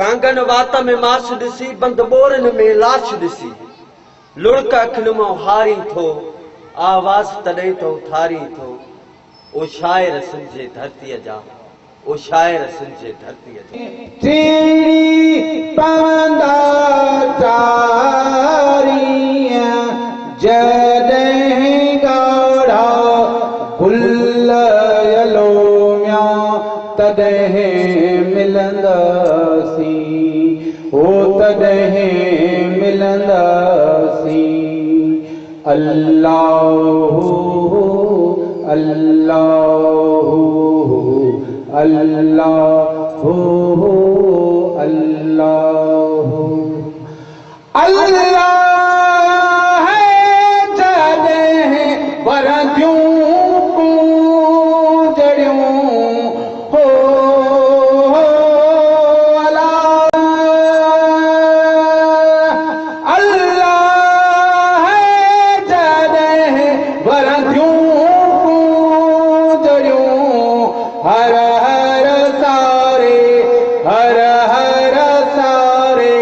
Kangan वात में मास दिसी बंद बोरन में लाश दिसी लुड़क अखिन मां हारी थो आवाज तॾहिं तो थारी थो ओ शायर सिंजे धरतीअ जा ओ शायर सिंजे धरतीअ जा तेरी पांदा तारिया जॾहिं गाढ़ा गुल यलोम्या तॾहिं मिलंदासी ओ तॾहिं मिलंदासी अल्लाहु अल्लाहु अल्लाहु अल्लाहु अल्लाह है जॾहिं वरदियूं जड़ियूं हो अल्लाह है जॾहिं वरदियूं हर हर सारे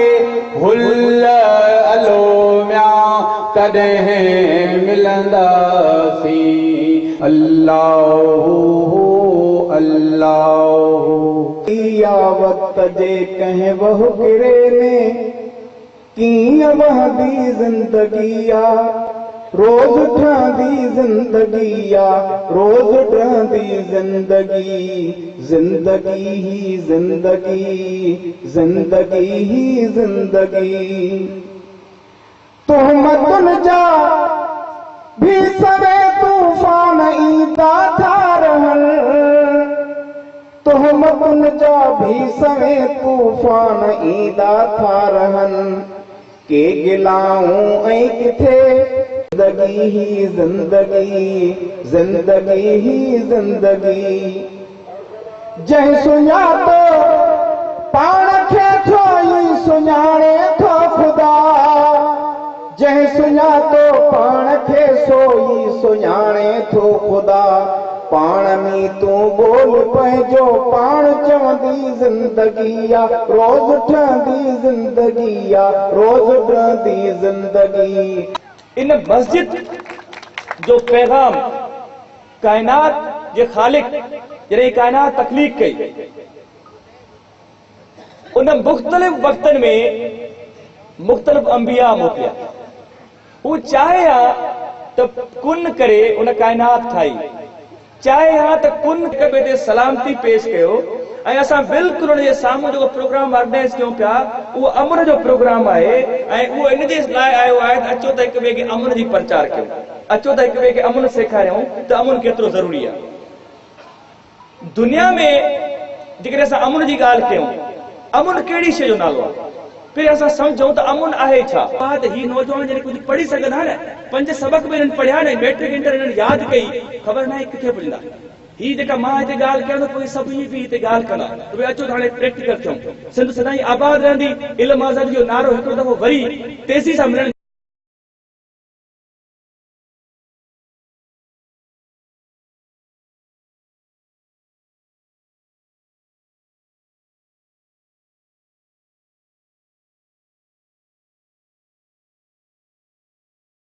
हुल अलोम्या तॾहिं मिलंदासी अल्लाहु अल्लाहु या वक्त जे कंहिं वहुकिरे में कीअं वहंदी ज़िंदगी आ रोज़ ठहंदी ज़िंदगी आ रोज़ ठहंदी ज़िंदगी ज़िंदगी ही ज़िंदगी ज़िंदगी ही ज़िंदगी तुहमतुन जा भी सवे तूफान ईंदा था रहन तुहमतुन जा भी सवे तूफान ईंदा था रहन के गिलाऊं ऐं किथे ज़िंदगी ही ज़िंदगी ज़िंदगी ही ज़िंदगी जंहिं सुञातो पाण खे थो ई सुञाणे थो ख़ुदा जंहिं सुञातो पाण खे सो ई सुञाणे थो ख़ुदा पाण में तूं बोल पंहिंजो पाण चवंदी ज़िंदगी आ रोज़ ठहंदी ज़िंदगी आ रोज़ ठहंदी ज़िंदगी इन मस्जिद जो पैगाम कायनात जे खालिक जॾहिं कायनात तख्लीक कई उन मुख़्तलिफ़ वक़्तनि में मुख़्तलिफ़ अंबिया मोकिलिया हू चाहे हा त कुन करे उन कायनात ठाही चाहे हा त कुन हिक ॿिए ते सलामती पेश कयो ऐं असां बिल्कुलु उन जे साम्हूं जेको प्रोग्राम ऑर्गेनाइज़ कयूं पिया उहो अमन जो प्रोग्राम आहे ऐं उहो इन जे लाइ आयो आहे त अचो त हिक ॿिए खे अमन जी प्रचार कयूं अचो त हिक ॿिए खे अमन सेखारियूं त अमन केतिरो ज़रूरी आहे दुनिया में जेकॾहिं असां अमन जी ॻाल्हि कयूं अमन कहिड़ी शइ जो नालो आहे पहिरीं असां सम्झूं त अमन आहे छा त ही नौजवान जॾहिं कुझु पढ़ी सघंदा न 5 सबक बि हिननि पढ़िया न मैट्रिक इंटर हिननि यादि कई ख़बर न आहे किथे पढ़ंदा ही जेका मां हिते ॻाल्हि कयां त पोइ सभई बि हिते ॻाल्हि कंदा त भई अचो त हाणे प्रैक्टिकल थियूं सिंध सदाईं आबाद रहंदी इल्म आज़ादी जो नारो हिकिड़ो दफ़ो वरी तेज़ी सां मिलण